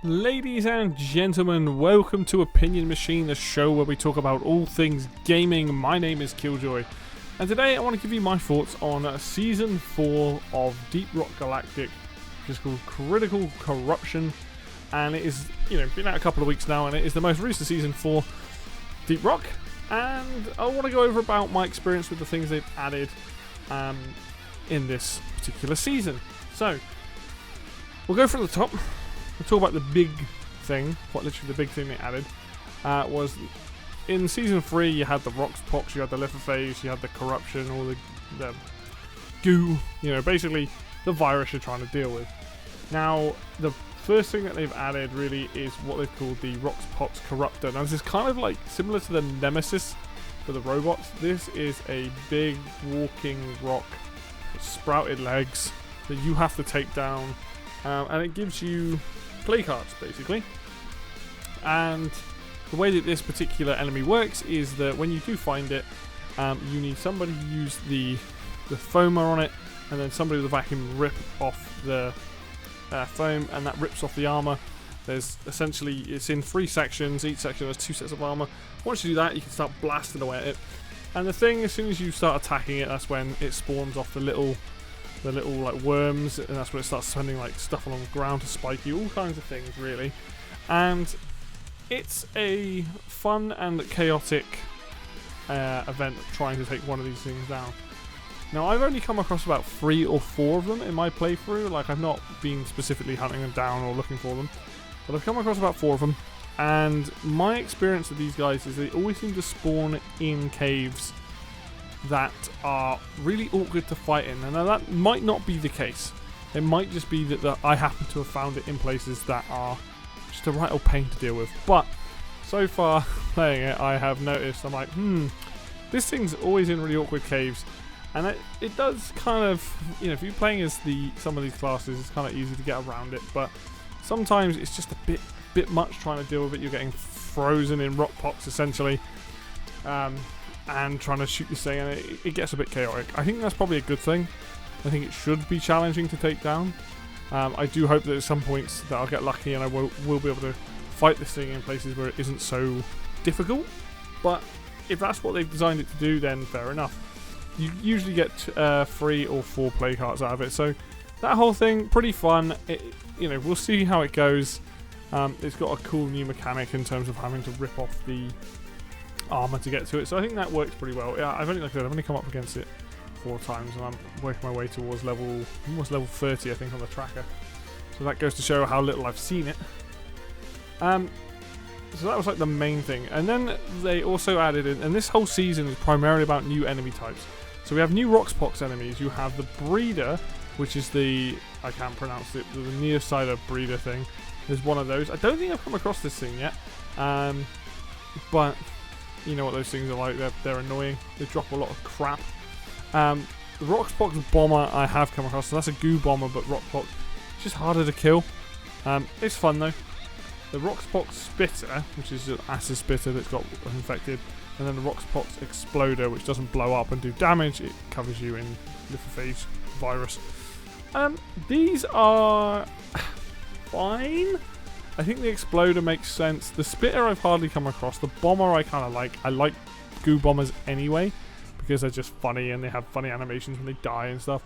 Ladies and gentlemen, welcome to Opinion Machine, the show where we talk about all things gaming. My name is Killjoy, and today I want to give you my thoughts on Season 4 of Deep Rock Galactic, which is called Critical Corruption, and it is, been out a couple of weeks now, and it is the most recent season for Deep Rock, and I want to go over about my experience with the things they've added in this particular season. So, we'll go from the top. We'll talk about the big thing, quite literally the big thing they added, was in Season 3 you had the Rocks Pox, you had the Lithophase, you had the Corruption, all the goo, basically the virus you're trying to deal with. Now, the first thing that they've added really is what they've called the Rocks Pox Corruptor. Now this is kind of like similar to the Nemesis for the robots. This is a big walking rock with sprouted legs that you have to take down, and it gives you play cards basically. And the way that this particular enemy works is that when you do find it, you need somebody to use the foamer on it, and then somebody with a vacuum rip off the foam, and that rips off the armor. There's essentially, it's in 3 sections, each section has 2 sets of armor. Once you do that, you can start blasting away at it, and the thing, as soon as you start attacking it, that's when it spawns off the little like worms, and that's when it starts sending like stuff along the ground to spike you, all kinds of things really. And it's a fun and chaotic event trying to take one of these things down. Now I've only come across about 3 or 4 of them in my playthrough, like I've not been specifically hunting them down or looking for them, but I've come across about 4 of them, and my experience with these guys is they always seem to spawn in caves that are really awkward to fight in. And now that might not be the case. It might just be that I happen to have found it in places that are just a right old pain to deal with. But so far playing it, I have noticed, I'm like, this thing's always in really awkward caves, and it does kind of, if you're playing as some of these classes, it's kind of easy to get around it, but sometimes it's just a bit much trying to deal with it. You're getting frozen in rock pots essentially, and trying to shoot this thing, and it gets a bit chaotic. I think that's probably a good thing. I think it should be challenging to take down. I do hope that at some points that I'll get lucky and I will be able to fight this thing in places where it isn't so difficult. But if that's what they've designed it to do, then fair enough. You usually get 3 or 4 play cards out of it, so that whole thing, pretty fun. We'll see how it goes. It's got a cool new mechanic in terms of having to rip off the armor to get to it, so I think that works pretty well. Yeah, I've only come up against it 4 times, and I'm working my way towards almost level 30, I think, on the tracker. So that goes to show how little I've seen it. So that was like the main thing, and then they also added in, and this whole season is primarily about new enemy types. So we have new Roxpox enemies. You have the Breeder, which is I can't pronounce it, the Neosider Breeder thing. There's one of those. I don't think I've come across this thing yet, but you know what those things are like, they're annoying. They drop a lot of crap. The Roxpox Bomber I have come across, so that's a goo bomber, but Roxpox, it's just harder to kill. It's fun though. The Roxpox Spitter, which is an acid spitter that's got infected, and then the Roxpox Exploder, which doesn't blow up and do damage, it covers you in Lithophase virus. These are fine. I think the Exploder makes sense. The Spitter I've hardly come across. The Bomber I kind of like. I like goo bombers anyway, because they're just funny and they have funny animations when they die and stuff.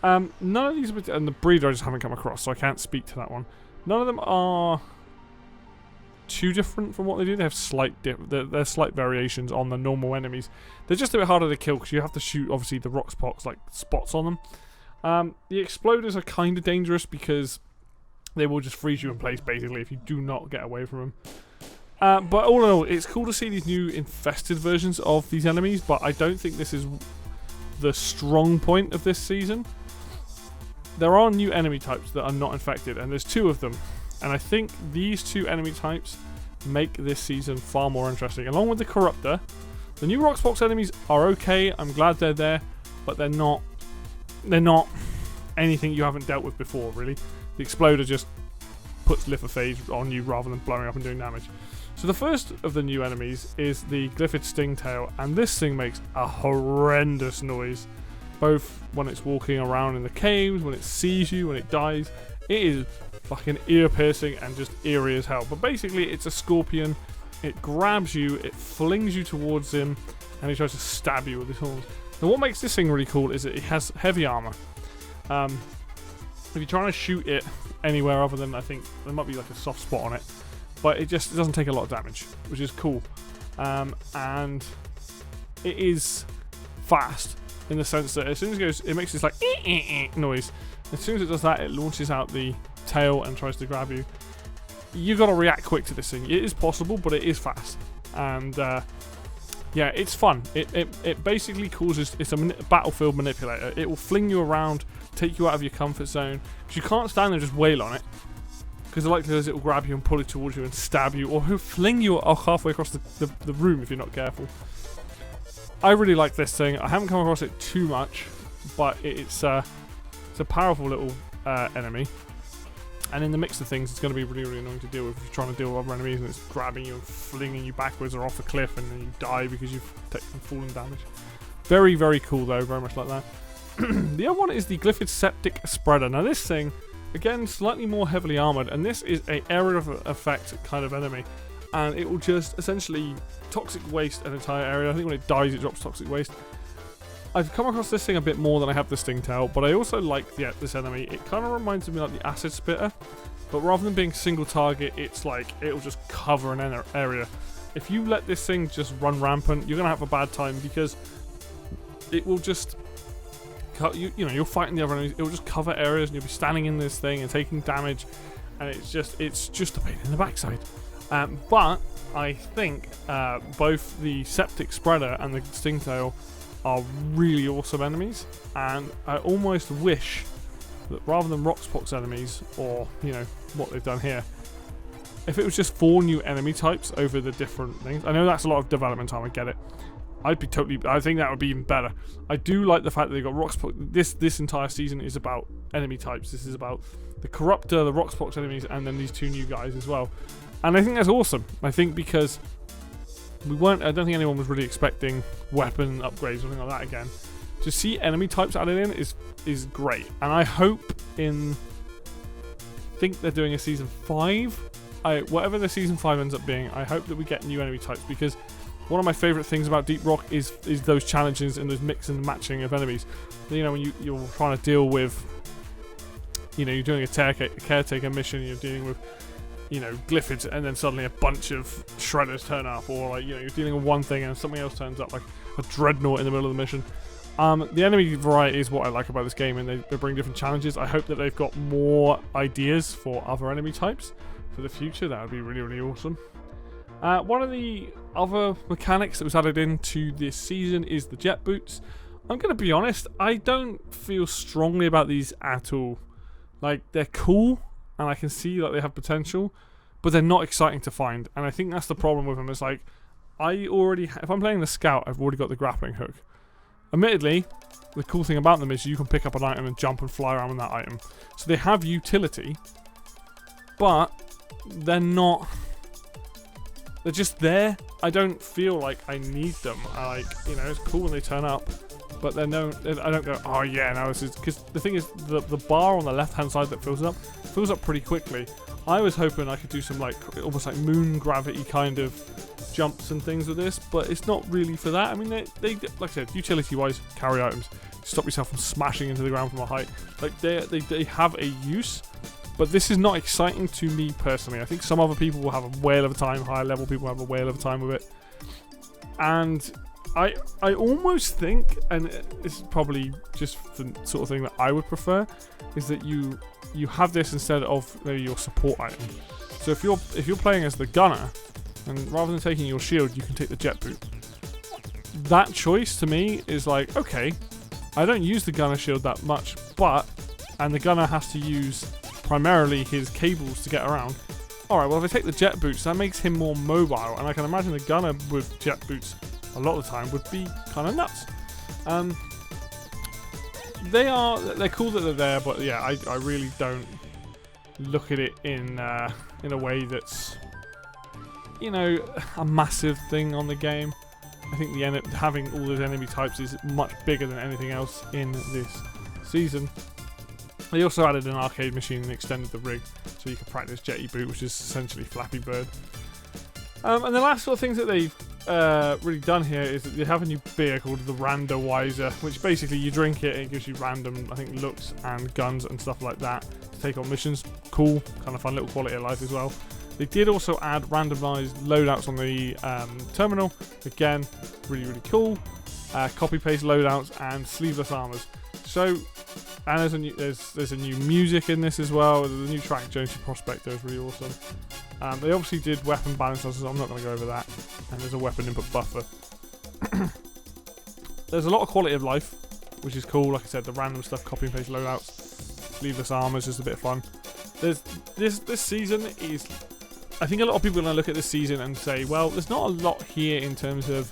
None of these, and the Breeder I just haven't come across, so I can't speak to that one. None of them are too different from what they do. They have slight variations on the normal enemies. They're just a bit harder to kill because you have to shoot, obviously, the Roxpox like spots on them. The Exploders are kind of dangerous because they will just freeze you in place, basically, if you do not get away from them. But all in all, it's cool to see these new infested versions of these enemies, but I don't think this is the strong point of this season. There are new enemy types that are not infected, and there's 2 of them. And I think these 2 enemy types make this season far more interesting. Along with the Corruptor, the new Roxpox enemies are okay. I'm glad they're there, but they're not anything you haven't dealt with before, really. The Exploder just puts Lithophase on you rather than blowing up and doing damage. So the first of the new enemies is the Glyphid Stingtail, and this thing makes a horrendous noise. Both when it's walking around in the caves, when it sees you, when it dies. It is fucking ear-piercing and just eerie as hell. But basically, it's a scorpion. It grabs you, it flings you towards him, and he tries to stab you with his horns. Now, what makes this thing really cool is that it has heavy armor. If you're trying to shoot it anywhere other than, I think, there might be like a soft spot on it, but it doesn't take a lot of damage, which is cool. And it is fast in the sense that as soon as it goes, it makes this like noise. As soon as it does that, it launches out the tail and tries to grab you. You got to react quick to this thing. It is possible, but it is fast, and yeah, it's fun. It basically causes, it's a battlefield manipulator. It will fling you around, take you out of your comfort zone, because you can't stand there and just wail on it, because the likelihood is it will grab you and pull it towards you and stab you, or he'll fling you halfway across the room if you're not careful. I really like this thing. I haven't come across it too much, but it's a powerful little enemy. And in the mix of things, it's going to be really, really annoying to deal with if you're trying to deal with other enemies and it's grabbing you and flinging you backwards or off a cliff and then you die because you've taken falling damage. Very, very cool though, very much like that. The other one is the Glyphid Septic Spreader. Now this thing, again, slightly more heavily armoured, and this is an area of effect kind of enemy. And it will just essentially toxic waste an entire area. I think when it dies, it drops toxic waste. I've come across this thing a bit more than I have the Stingtail, but I also like this enemy. It kind of reminds me like the Acid Spitter, but rather than being single target, it's like it'll just cover an area. If you let this thing just run rampant, you're gonna have a bad time because it will just you're fighting the other enemies. It will just cover areas, and you'll be standing in this thing and taking damage, and it's just a pain in the backside. But I think both the Septic Spreader and the Stingtail are really awesome enemies, and I almost wish that rather than Roxpox enemies, or what they've done here, if it was just 4 new enemy types over the different things. I know that's a lot of development time, I get it. I think that would be even better. I do like the fact that they've got Roxpox. This entire season is about enemy types. This is about the Corruptor, the Roxpox enemies, and then these 2 new guys as well. And I think that's awesome. I think because I don't think anyone was really expecting weapon upgrades or anything like that again. To see enemy types added in is great. And I hope I think they're doing a season 5. Whatever the season 5 ends up being, I hope that we get new enemy types, because one of my favourite things about Deep Rock is those challenges and those mix and matching of enemies. When you're trying to deal with, you're doing a caretaker mission, and you're dealing with Glyphids, and then suddenly a bunch of shredders turn up, or you're dealing with one thing and something else turns up, like a dreadnought in the middle of the mission. The enemy variety is what I like about this game, and they bring different challenges. I hope that they've got more ideas for other enemy types for the future. That would be really, really awesome. One of the other mechanics that was added into this season is the jet boots. I'm going to be honest, I don't feel strongly about these at all. Like, they're cool, and I can see that they have potential, but they're not exciting to find. And I think that's the problem with them. It's like, if I'm playing the Scout, I've already got the grappling hook. Admittedly, the cool thing about them is you can pick up an item and jump and fly around with that item. So they have utility, but they're just there. I don't feel like I need them. It's cool when they turn up, but I don't go, oh yeah, no, this is, because the thing is, the bar on the left hand side that fills up pretty quickly. I was hoping I could do some almost like moon gravity kind of jumps and things with this, but it's not really for that. I mean, they like I said, utility wise, carry items, stop yourself from smashing into the ground from a height. Like they have a use, but this is not exciting to me personally. I think some other people will have a whale of a time, higher level people have a whale of a time with it, and I almost think, and this is probably just the sort of thing that I would prefer, is that you have this instead of maybe your support item. So if you're playing as the gunner, and rather than taking your shield, you can take the jet boot. That choice to me is like, okay, I don't use the gunner shield that much, and the gunner has to use primarily his cables to get around. Alright, well if I take the jet boots, that makes him more mobile, and I can imagine the gunner with jet boots a lot of the time would be kind of nuts. They're cool that they're there, but yeah, I really don't look at it in a way that's a massive thing on the game. I think having all those enemy types is much bigger than anything else in this season. They also added an arcade machine and extended the rig so you could practice Jetty Boot, which is essentially Flappy Bird. And the last sort of things that they've really done here is that they have a new beer called the Randowizer, which basically you drink it and it gives you random, I think, looks and guns and stuff like that to take on missions. Cool, kind of fun little quality of life as well. They did also add randomized loadouts on the terminal. Again, really, really cool. Copy-paste loadouts and sleeveless armors. So, and there's a new music in this as well. There's a new track, Jonesy Prospector, is really awesome. They obviously did weapon balances, so I'm not going to go over that. And there's a weapon input buffer. There's a lot of quality of life, which is cool. Like I said, the random stuff, copy and paste loadouts, sleeveless armors, just a bit of fun. This season is, I think a lot of people are going to look at this season and say, well, there's not a lot here in terms of,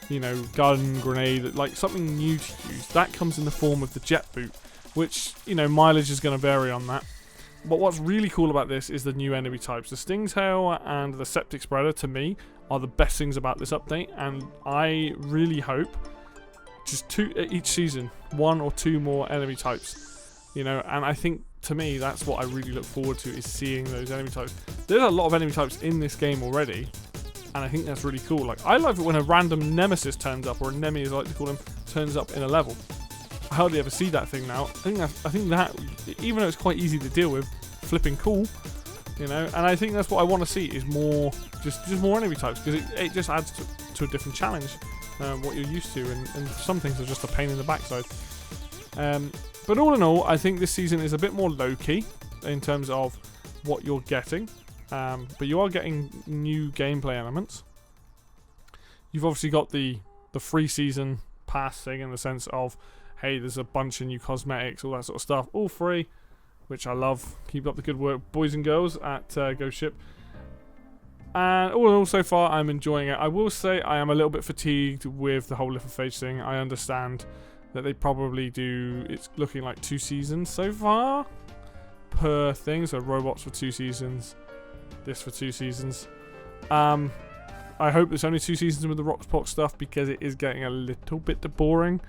you know, gun, grenade, like something new to use. That comes in the form of the jet boot, which, you know, mileage is going to vary on that. But what's really cool about this is the new enemy types. The Stingtail and the Septic Spreader, to me, are the best things about this update, and I really hope just each season, 1 or 2 more enemy types, you know, and I think, to me, that's what I really look forward to, is seeing those enemy types. There's a lot of enemy types in this game already, and I think that's really cool. Like, I love it when a random nemesis turns up, or a nemi, as I like to call him, turns up in a level. I hardly ever see that thing now. I think that, even though it's quite easy to deal with, flipping cool, you know. And I think that's what I want to see, is more, just more enemy types, because it just adds to a different challenge, what you're used to, and some things are just a pain in the backside. But all in all, I think this season is a bit more low-key in terms of what you're getting, but you are getting new gameplay elements. You've obviously got the free season pass thing, in the sense of, hey, there's a bunch of new cosmetics, all that sort of stuff, all free, which I love. Keep up the good work, boys and girls at Ghost Ship. And all in all, so far, I'm enjoying it. I will say I am a little bit fatigued with the whole Lithophage thing. I understand that they probably do, it's looking like 2 seasons so far per thing. So robots for 2 seasons, this for 2 seasons. I hope it's only 2 seasons with the Rockspot stuff, because it is getting a little bit boring.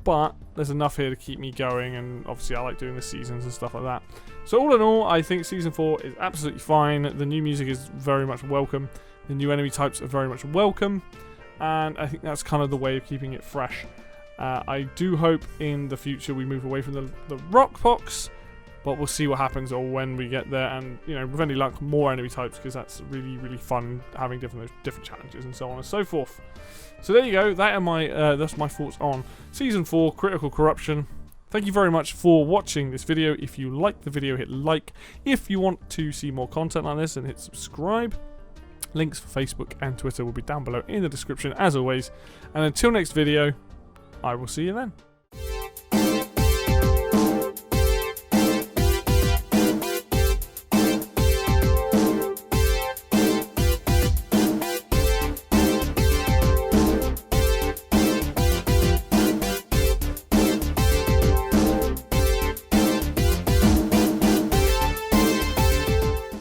But there's enough here to keep me going, and obviously I like doing the seasons and stuff like that. So all in all, I think Season 4 is absolutely fine. The new music is very much welcome. The new enemy types are very much welcome. And I think that's kind of the way of keeping it fresh. I do hope in the future we move away from the Rockpox, but we'll see what happens, or when we get there, and, you know, with any luck, more enemy types, because that's really, really fun, having different challenges and so on and so forth. So there you go. That's my thoughts on Season 4 Critical Corruption. Thank you very much for watching this video. If you liked the video, hit like. If you want to see more content like this, then hit subscribe. Links for Facebook and Twitter will be down below in the description, as always. And until next video, I will see you then.